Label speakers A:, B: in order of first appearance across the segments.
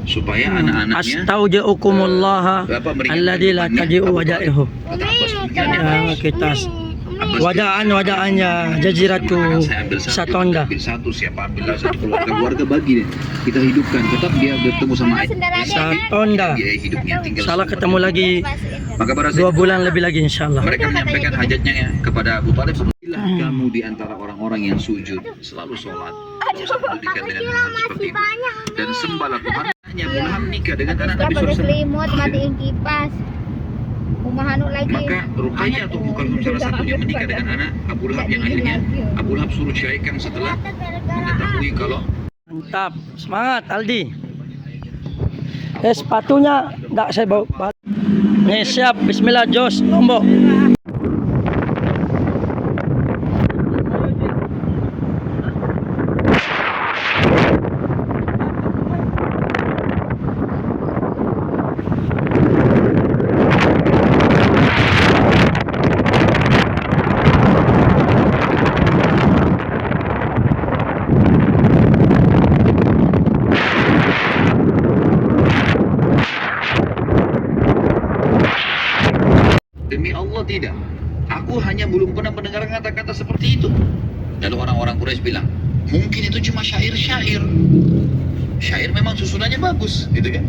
A: supaya anak-anaknya
B: Astaudiukumullah alladzi la tadi'u wadaihu. Kita wadaannya jaziratu Satonda.
A: Ambil satu, siapa ambil satu, keluarga bagi deh. Kita hidupkan, tetap dia bertemu sama
B: Satonda.
A: dia hidupnya tinggal.
B: Salah ketemu lagi
A: Maka pada
B: 2 bulan lebih lagi insyaallah.
A: mereka menyampaikan hajatnya ya kepada Abu Talib. Bila kamu di antara orang-orang yang sujud, selalu sholat, tidak usah pedulikan dengan hal seperti itu, dan sembahlah Tuhan. Hanya Abu Lahab nikah dengan anak Nabi SAW.
C: Selimut, matiin kipas.
A: Maka Ruqayyah atau bukan salah satunya menikah dengan anak Abu Lahab yang akhirnya Abu Lahab suruh ceraikan setelah mengetahui kalau.
B: Mantap, semangat Aldi. Sepatunya enggak saya bawa. Nih siap, bismillah jos, Lombok.
A: Demi Allah tidak. Aku hanya belum pernah mendengar kata-kata seperti itu. Lalu orang-orang Quraisy bilang, mungkin itu cuma syair-syair. Syair memang susunannya bagus, gitu kan?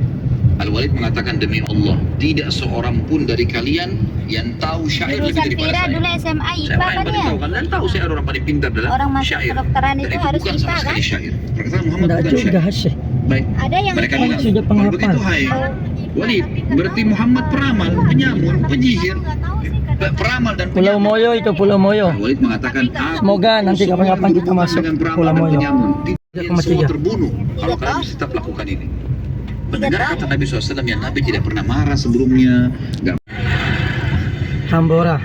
A: Al-Walid mengatakan, demi Allah, tidak seorang pun dari kalian yang tahu syair lebih daripada saya.
C: Dulu SMA
A: Saya
C: IPA
A: orang yang
C: kan
A: paling
C: ya?
A: tahu, kalian tahu saya orang paling pintar dalam
C: Orang masuk
A: syair.
C: kedokteran
A: Dan
C: itu
A: itu
C: harus
A: bukan
C: IPA
A: sama sekali
C: kan?
A: syair. Perkataan Muhammad
B: Enggak
A: bukan
B: juga
A: syair.
B: sih.
A: Baik.
C: Ada yang
A: Mereka
C: kayak
A: bilang,
B: sudah
A: kalau
B: penghafal.
A: begitu hai Walid, berarti Muhammad peramal, penyamun, penyihir, peramal dan
B: Pulau
A: penyamun.
B: Moyo itu Pulau Moyo.
A: Walid mengatakan,
B: Semoga nanti kapan-kapan kita masuk
A: dengan peramal
B: Pulau
A: dan
B: Moyo.
A: penyamun. Tidak semua
B: 3,3.
A: terbunuh kalau kalian bisa tetap lakukan ini. Mendengar kata Nabi SAW yang Nabi tidak pernah marah sebelumnya, nggak.
B: Tambora.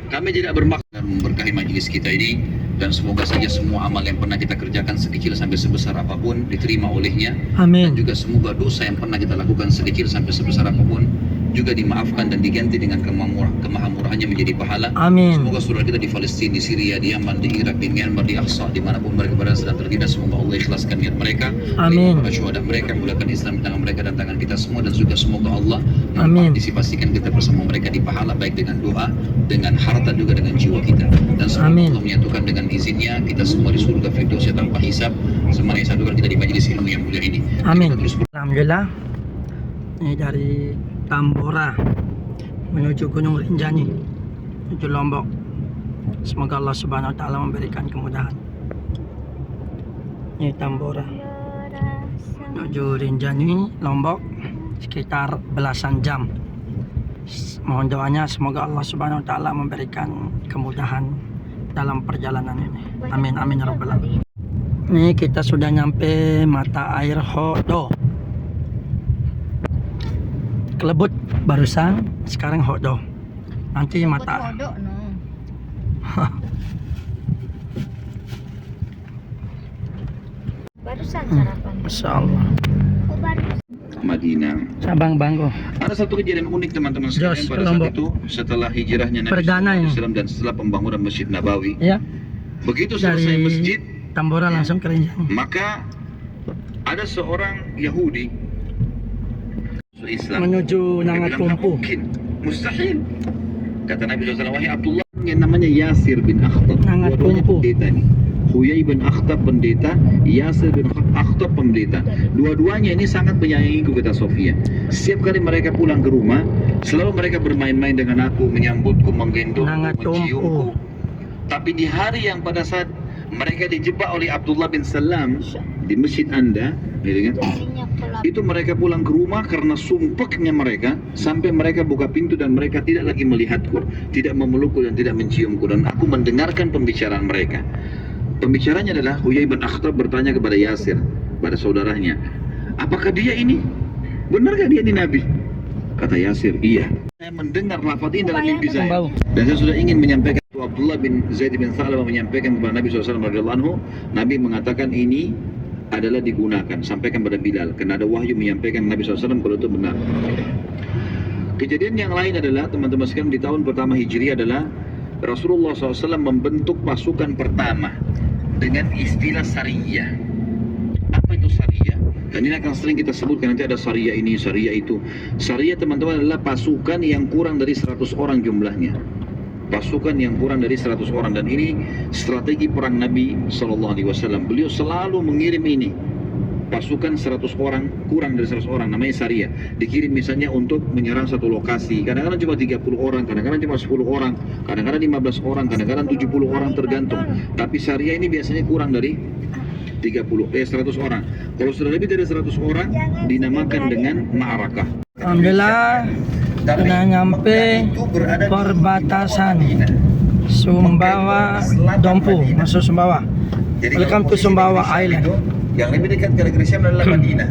A: Kami tidak bermaksud memberkahi majelis kita ini, dan semoga saja semua amal yang pernah kita kerjakan sekecil sampai sebesar apapun diterima olehnya, dan
B: Amin.
A: juga semoga dosa yang pernah kita lakukan sekecil sampai sebesar apapun juga dimaafkan dan diganti dengan kemahamurahannya menjadi pahala.
B: Amin.
A: Semoga saudara kita di Palestina, di Syria, di Yaman, di Irak, di Myanmar, di Aqsa, dimanapun mereka berada sedang tertindas, semoga Allah ikhlaskan niat mereka.
B: Amin.
A: Para syuhada mereka, mulakan Islam di tangan mereka dan tangan kita semua, dan juga semoga Allah
B: Amin.
A: mempartisipasikan kita bersama mereka di pahala, baik dengan doa, dengan harta, juga dengan jiwa kita. Dan semoga
B: Amin.
A: Allah menyatukan dengan izinnya kita semua di surga Firdausya tanpa hisab. Semuanya satukan kita di majelis ilmu yang mulia ini.
B: Amin.
A: Kita terus
B: Alhamdulillah. Ini dari Tambora menuju Gunung Rinjani, menuju Lombok. Semoga Allah Subhanahu wa taala memberikan kemudahan. Ini Tambora menuju Rinjani, Lombok, sekitar belasan jam. Mohon doanya semoga Allah Subhanahu wa taala memberikan kemudahan dalam perjalanan ini. Amin amin ya rabbal alamin. Ini kita sudah nyampe mata air Hodo. Kelebut barusan, sekarang Hodo. Nanti mata
C: Kodok, no. Barusan sarapan.
B: Masya Allah.
C: Oh, barusan.
A: Madinah.
B: Sabang Banggo.
A: Ada satu kejadian unik teman-teman
B: Jos,
A: sekalian pada
B: Lombok.
A: saat itu, setelah hijrahnya Nabi
B: Perdana ini.
A: SAW dan setelah pembangunan Masjid Nabawi.
B: Ya,
A: Begitu selesai
B: dari
A: masjid,
B: Tambora langsung ke Rinjani.
A: maka ada seorang Yahudi Islam
B: Menuju
A: Dia bilang,
B: Nangatumpu.
A: mungkin, mustahil. Kata Nabi SAW, wahai Abdullah, yang namanya Yasir bin Akhtab.
B: Nangatumpu.
A: Dua-duanya pendeta nih. Huyai bin Akhtab pendeta, Yasir bin Akhtab pendeta. Dua-duanya ini sangat menyayangiku, kata Sofia. Setiap kali mereka pulang ke rumah, selalu mereka bermain-main dengan aku, menyambutku, menggendongku,
B: Nangatumpu.
A: menciumku. Tapi di hari yang pada saat mereka dijebak oleh Abdullah bin Salam di masjid Anda, gitu kan?
C: Jadinya kelap.
A: Itu mereka pulang ke rumah karena sumpeknya mereka, sampai mereka buka pintu dan mereka tidak lagi melihatku, tidak memelukku dan tidak menciumku, dan aku mendengarkan pembicaraan mereka. Pembicaranya adalah Huyai bin Akhtab bertanya kepada Yasir, pada saudaranya, apakah dia ini? Benarkah dia ini Nabi? Kata Yasir, iya. Saya mendengar lafaz ini dalam mimpi saya,
B: Bau.
A: dan saya sudah ingin menyampaikan. Abdullah bin Zaid bin Thalabah menyampaikan kepada Nabi SAW radhiyallahu anhu, Nabi mengatakan ini adalah digunakan, sampaikan pada Bilal, karena ada wahyu menyampaikan Nabi SAW kalau itu benar. Kejadian yang lain adalah, teman-teman sekalian, di tahun pertama Hijri adalah Rasulullah SAW membentuk pasukan pertama dengan istilah Sariyah. Apa itu Sariyah? Dan ini akan sering kita sebutkan, nanti ada syariah ini, syariah itu. Syariah teman-teman adalah pasukan yang kurang dari 100 orang jumlahnya. Pasukan yang kurang dari 100 orang. Dan ini strategi perang Nabi SAW. Beliau selalu mengirim ini. Pasukan 100 orang, kurang dari 100 orang, namanya syariah. Dikirim misalnya untuk menyerang satu lokasi. Kadang-kadang cuma 30 orang, kadang-kadang cuma 10 orang, kadang-kadang 15 orang, kadang-kadang 70 orang, tergantung. Tapi syariah ini biasanya kurang dari 100 orang. Kalau sudah lebih dari 100 orang dinamakan dengan ma'arakah.
B: Alhamdulillah sudah nyampe perbatasan Sumbawa Dompu, masuk Sumbawa. Welcome to Sumbawa Island.
A: Yang lebih dekat ke negeri Syam adalah Madinah.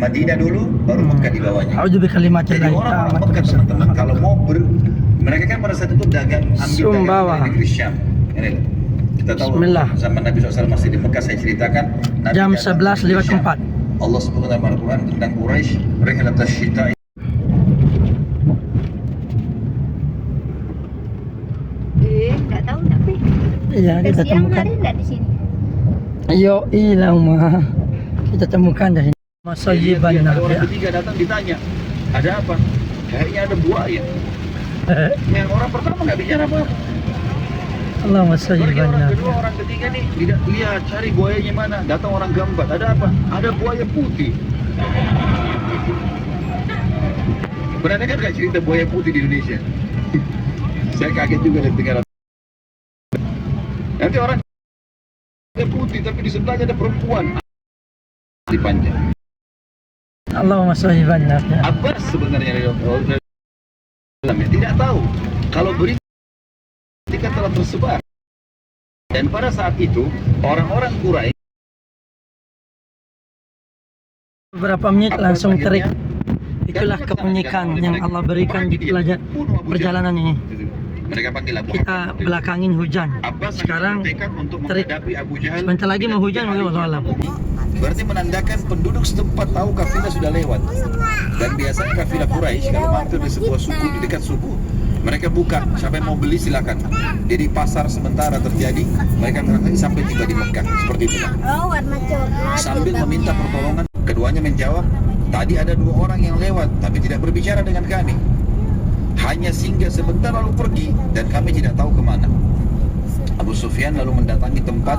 A: Madinah dulu, baru Mekah di bawahnya.
B: A'udzu bikalimatil
A: Jadi orang Mekah teman-teman, kalau mau mereka kan pada saat itu dagang ambil
B: Sumbawa.
A: dagang dari negeri Syam. Ini loh. Kita tahu
B: Bismillah.
A: zaman Nabi SAW masih di Mekah, saya ceritakan Nabi
B: Jam
A: datang
B: 11
A: dari
B: lewat
A: Syam.
B: 4.
A: Allah sebutkan dalam Al-Quran tentang Quraisy, rihlatas syita.
C: Nggak tahu tapi.
B: Iya, kita
C: Siang
B: temukan.
C: hari nggak di sini.
B: Ayo hilang mah. Kita temukan dari masa jiban
A: Ada orang
B: Nabi.
A: ketiga datang ditanya, ada apa? Kayaknya ada buaya. Yang orang pertama nggak bicara apa.
B: Allah masa
A: Pergi
B: jiban
A: orang
B: Nabi.
A: kedua, orang ketiga nih tidak lihat, cari buayanya mana. Datang orang keempat, ada apa? Ada buaya putih. Pernah dengar nggak cerita buaya putih di Indonesia? Saya kaget juga dengar. Nanti orang ada putih tapi di sebelahnya ada perempuan dipanjang.
B: Allah masa jiban Nabi.
A: Abbas sebenarnya tidak tahu kalau berita telah tersebar. Dan pada saat itu orang-orang Quraisy
B: Beberapa menit langsung terik. Itulah keunikan yang Allah berikan di perjalanan ini.
A: Mereka panggil Abu
B: Kita belakangin hujan.
A: Abbas
B: Sekarang
A: menyampaikan untuk
B: terik.
A: menghadapi Abu Jahal.
B: Sebentar lagi mau hujan, wallahu alam.
A: Berarti menandakan penduduk setempat tahu kafilah sudah lewat. Dan biasanya kafilah Quraisy kalau mampir di sebuah suku, di dekat suku, mereka buka, siapa yang mau beli silakan. Jadi pasar sementara terjadi, mereka transaksi sampai tiba di Mekah, seperti itu.
C: Oh, warna coklat.
A: Sambil meminta pertolongan, keduanya menjawab, tadi ada 2 orang yang lewat, tapi tidak berbicara dengan kami. Hanya singgah sebentar lalu pergi, dan kami tidak tahu kemana. Abu Sufyan lalu mendatangi tempat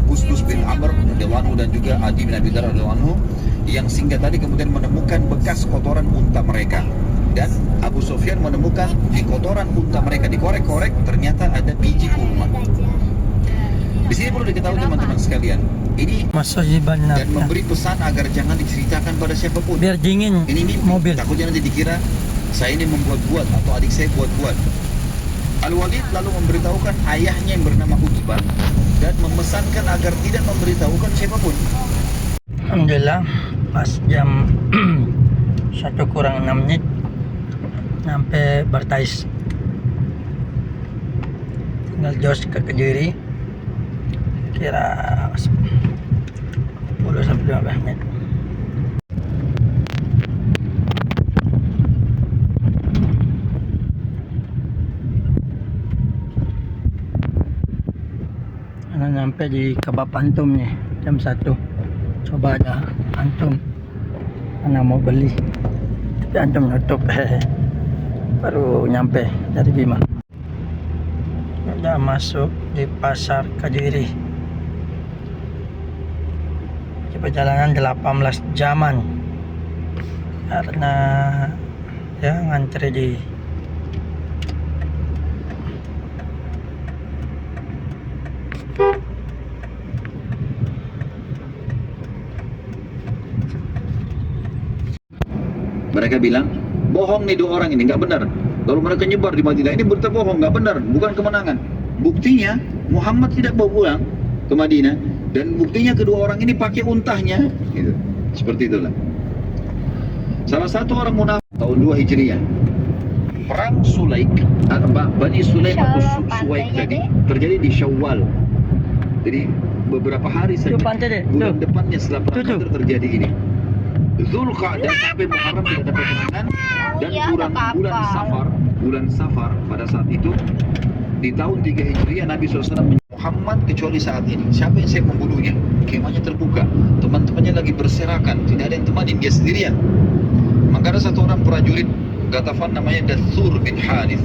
A: Busbus bin Amr radhiyallahu anhu dan juga Adi bin Abi Thalib radhiyallahu anhu yang singgah tadi, kemudian menemukan bekas kotoran unta mereka. Dan Abu Sufyan menemukan di kotoran unta mereka, dikorek-korek, ternyata ada biji kurma. Di sini perlu diketahui teman-teman sekalian, ini
B: Masa jiban
A: dan
B: Nabi.
A: memberi pesan agar jangan diceritakan pada siapapun.
B: Biar dingin
A: Ini mimpi,
B: mobil.
A: takutnya nanti dikira saya ini membuat-buat atau adik saya buat-buat. Al-Walid lalu memberitahukan ayahnya yang bernama Utbah dan memesankan agar tidak memberitahukan siapapun.
B: Alhamdulillah pas jam 1 kurang 6 menit sampai Bartais. Tinggal jos ke Kediri kira 10 sampai 15 menit. Nyampe di Kebab Antum nih jam 1. Coba ada Antum, mana mau beli tapi Antum nutup. Baru nyampe dari Bima. Udah masuk di pasar Kediri. Perjalanan 18 jaman karena ya ngantri di
A: Mereka bilang, bohong nih 2 orang ini, nggak benar. Lalu mereka nyebar di Madinah, ini berita bohong, nggak benar, bukan kemenangan. Buktinya, Muhammad tidak bawa pulang ke Madinah, dan buktinya kedua orang ini pakai untahnya, gitu. Seperti itulah. Salah satu orang munafik tahun 2 Hijriah, perang Sulaik, Bani Sulaim atau Suwaik tadi terjadi di Syawal. Jadi beberapa hari saja,
B: Tuh, pantai deh.
A: bulan
B: Tuh.
A: depannya setelah perang
B: Tuh.
A: Badar terjadi ini. Zulqa'dah sampai Muharram tidak dapat kemenangan, dan
C: iya,
A: bulan Safar pada saat itu di tahun 3 Hijriah Nabi SAW Muhammad kecuali saat ini. Siapa yang siap membunuhnya? Kemahnya terbuka, teman-temannya lagi berserakan, tidak ada yang temani, dia sendirian. Maka ada satu orang prajurit Ghatafan namanya Dathur bin Harith.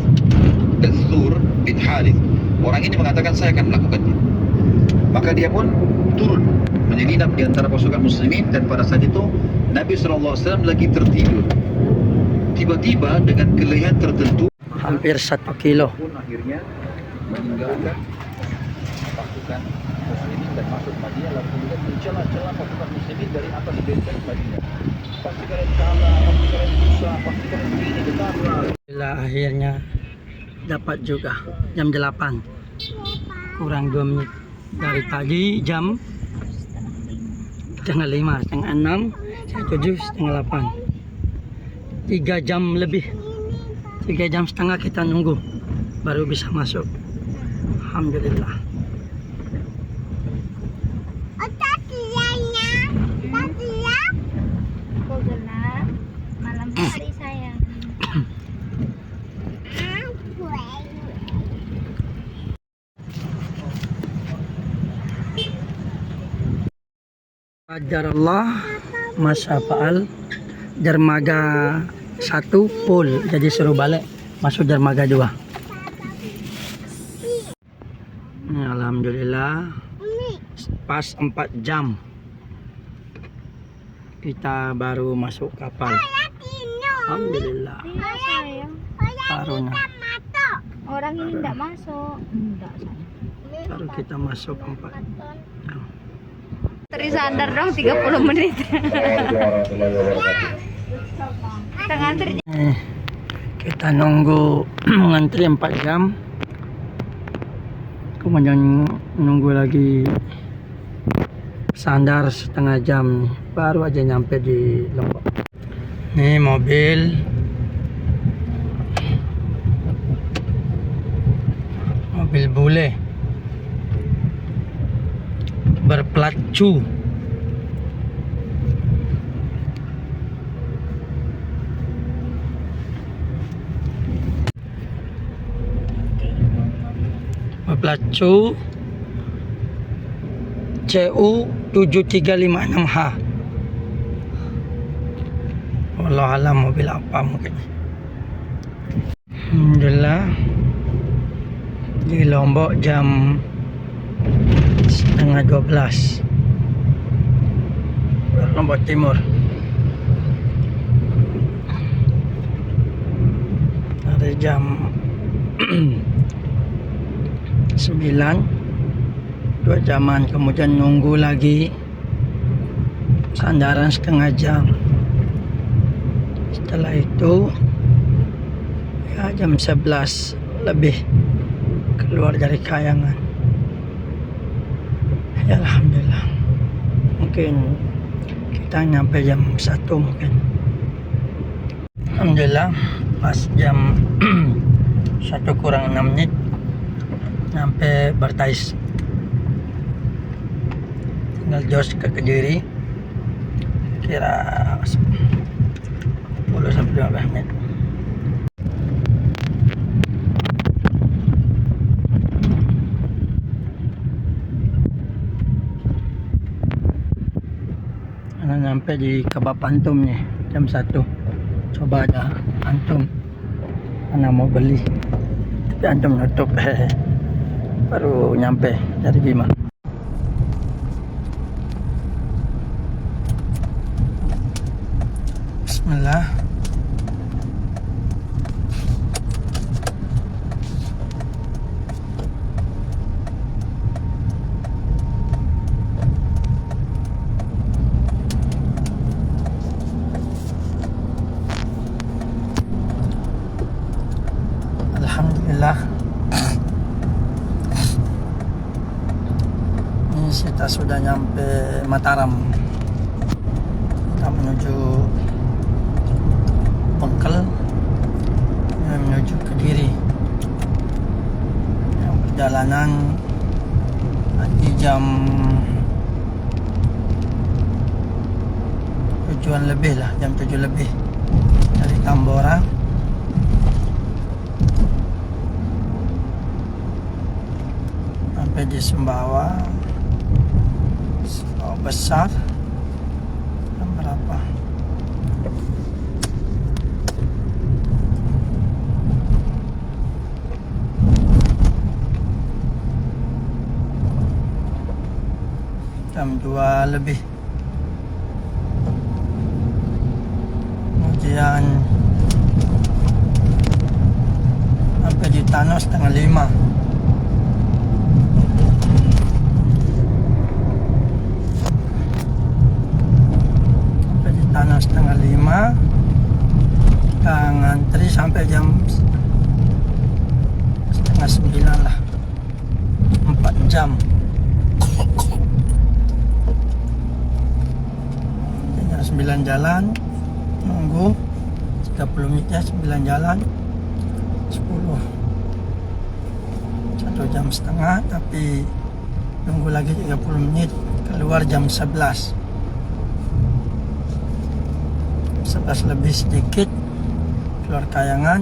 A: Dathur bin Harith. Orang ini mengatakan saya akan melakukannya. Maka dia pun turun menyelinap di antara pasukan muslimin, dan pada saat itu Nabi SAW lagi tertidur. Tiba-tiba dengan kelelahan tertentu
B: Hampir 1 kilo.
A: pun akhirnya meninggalkan pasukan muslimin dan masuk Madinah, lalu kemudian mencela-cela pasukan muslimin dari atas benteng Madinah. Pasti kalian kalah, pasti kalian susah, pasti kalian begini, betapa.
B: Bila akhirnya dapat juga jam 8 kurang 2 menit dari tadi, jam setengah 5, setengah 6, 7, setengah 8, 3 jam lebih, 3 jam setengah kita nunggu baru bisa masuk. Alhamdulillah.
C: Kok gelap? Malam hari sayang.
B: Qadarullah masa fa'al, dermaga 1 full, jadi suruh balik masuk dermaga 2. Alhamdulillah pas 4 jam kita baru masuk kapal. Alhamdulillah
C: Iya sayang.
B: barunya
C: Orang ini enggak masuk. Enggak sayang.
B: baru kita masuk 4 jam.
C: Terisandar dong 30 menit. Kita ngantri.
B: Kita nunggu ngantri 4 jam, kemudian nunggu lagi sandar setengah jam, baru aja nyampe di Lombok. Nih mobil bule berplat cu. Berplat cu CU 7356H. Wallahu alam mobil apa mungkin. Alhamdulillah di Lombok jam setengah 12 Lombok Timur. Dari jam 9 2 jaman, kemudian nunggu lagi sandaran setengah jam. Setelah itu ya jam 11 lebih keluar dari Kayangan. Ya alhamdulillah, mungkin kita nyampe jam 1 mungkin. Alhamdulillah pas jam 1 kurang 6 menit nyampe Bartais. Tinggal jos ke Kediri kira 10 sampai 15 menit. Nyampe di Kebab Antum nih jam 1. Coba ada Antum, mana mau beli tapi Antum nutup. Baru nyampe dari Bima. Bismillah. Alhamdulillah. Ini kita sudah nyampe Mataram. Kita menuju Bengkel, menuju Kediri. Perjalanan di jam 7 lebih lah, jam 7 lebih dari Tambora. sampai di Sumbawa. Besar jam berapa? Jam 2 lebih. Kemudian sampai di Tanah setengah 5. Tanah setengah 5, kita ngantri sampai jam setengah 9 lah, 4 jam. Jam 9 jalan, nunggu 30 menit ya, 9 jalan 10, 1 jam setengah, tapi nunggu lagi 30 menit, keluar jam 11 lebih sedikit, keluar Kayangan,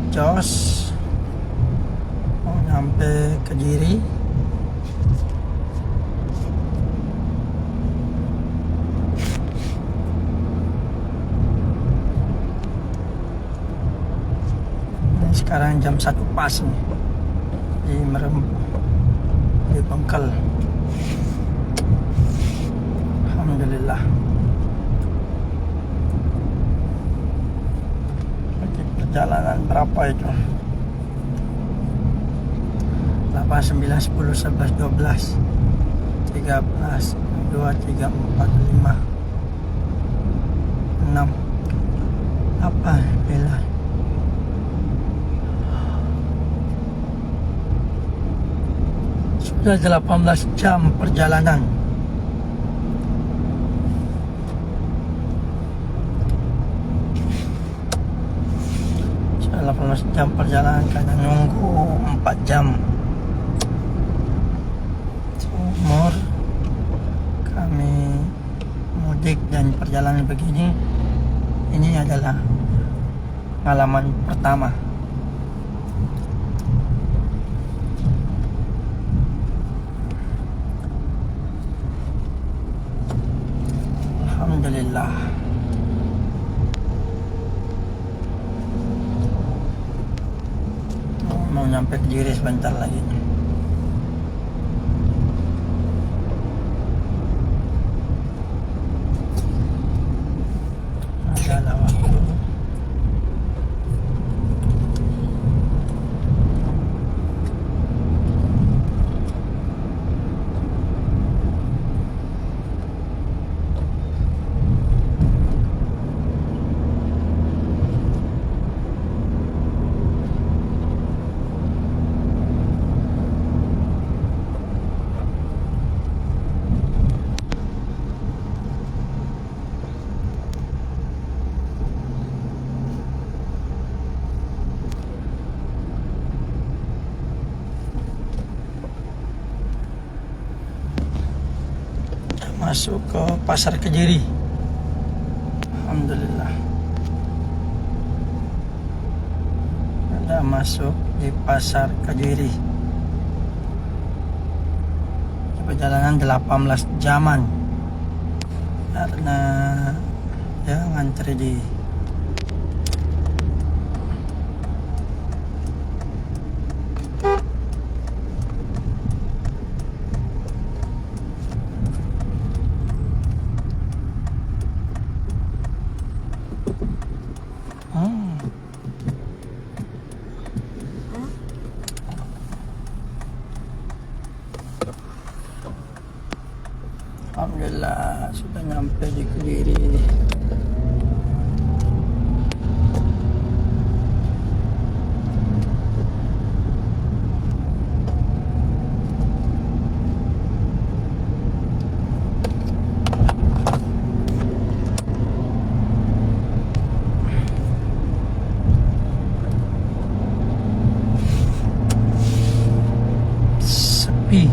B: Jos, mau nyampe Kediri. Ini sekarang jam 1 pas nih di di Bengkel. Alhamdulillah. Perjalanan berapa itu? 8, 9, 10, 11, 12, 13, 2, 3, 4, 5, 6, apa? 9. Sudah 18 jam perjalanan. Sudah 18 jam perjalanan karena nunggu 4 jam. Umur kami mudik dan perjalanan begini, ini adalah pengalaman pertama. Alhamdulillah. Mau nyampe Kediri sebentar lagi. Adalah waktu. Masuk ke pasar Kediri. Alhamdulillah. Ada masuk di pasar Kediri. Perjalanan 18 jaman. Karena ya ngantri di Alhamdulillah sudah nyampe di Kediri. Sepi.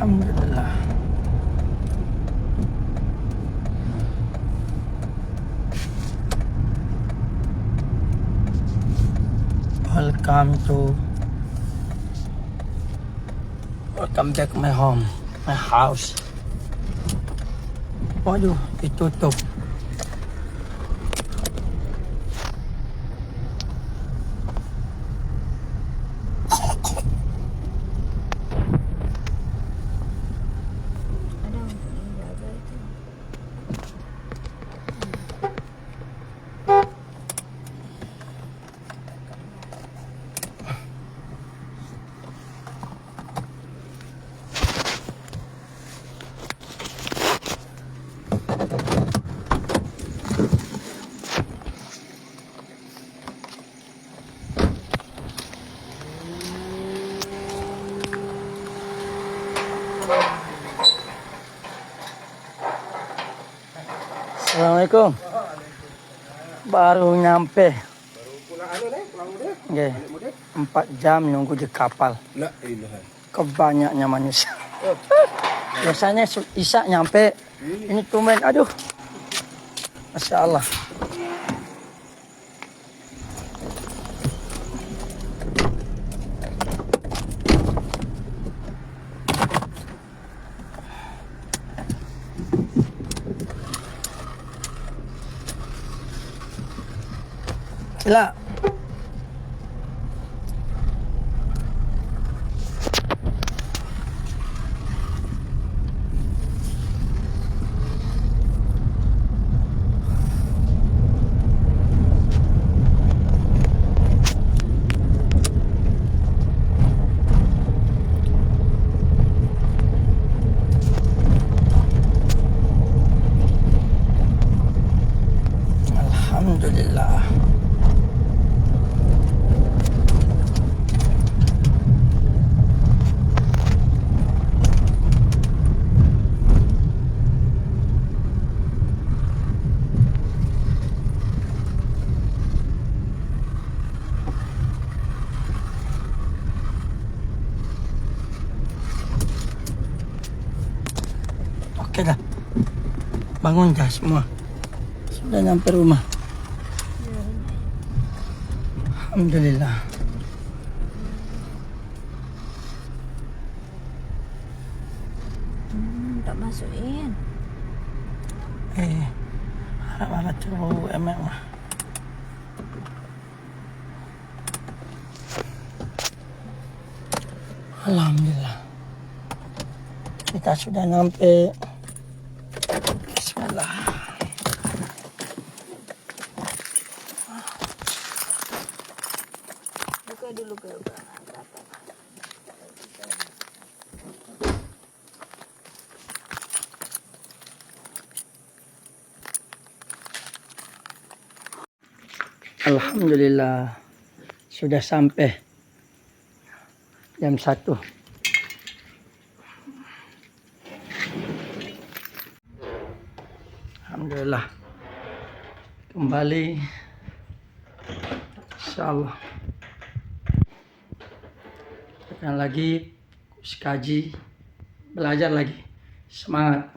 B: Alhamdulillah. Welcome back my home, my house. Waduh, ditutup.
C: Ada untuk menjaga itu.
B: Assalamualaikum. Baru nyampe. Oke. 4 jam nunggu di kapal. Kebanyaknya manusia. Biasanya Isa nyampe. Ini tumben. Aduh. Masya Allah. Sila. Alhamdulillah. Oke dah. Bangun dah semua. Sudah nyampe rumah. Alhamdulillah.
C: Tak masukin.
B: Harap-harap tu emak mah. Alhamdulillah. Kita sudah nyampe. Bismillah.
C: Buka dulu berapa.
B: Alhamdulillah. Sudah sampai. Jam 1. Alhamdulillah. Kembali. Insyaallah. Akan lagi kaji, belajar lagi. Semangat.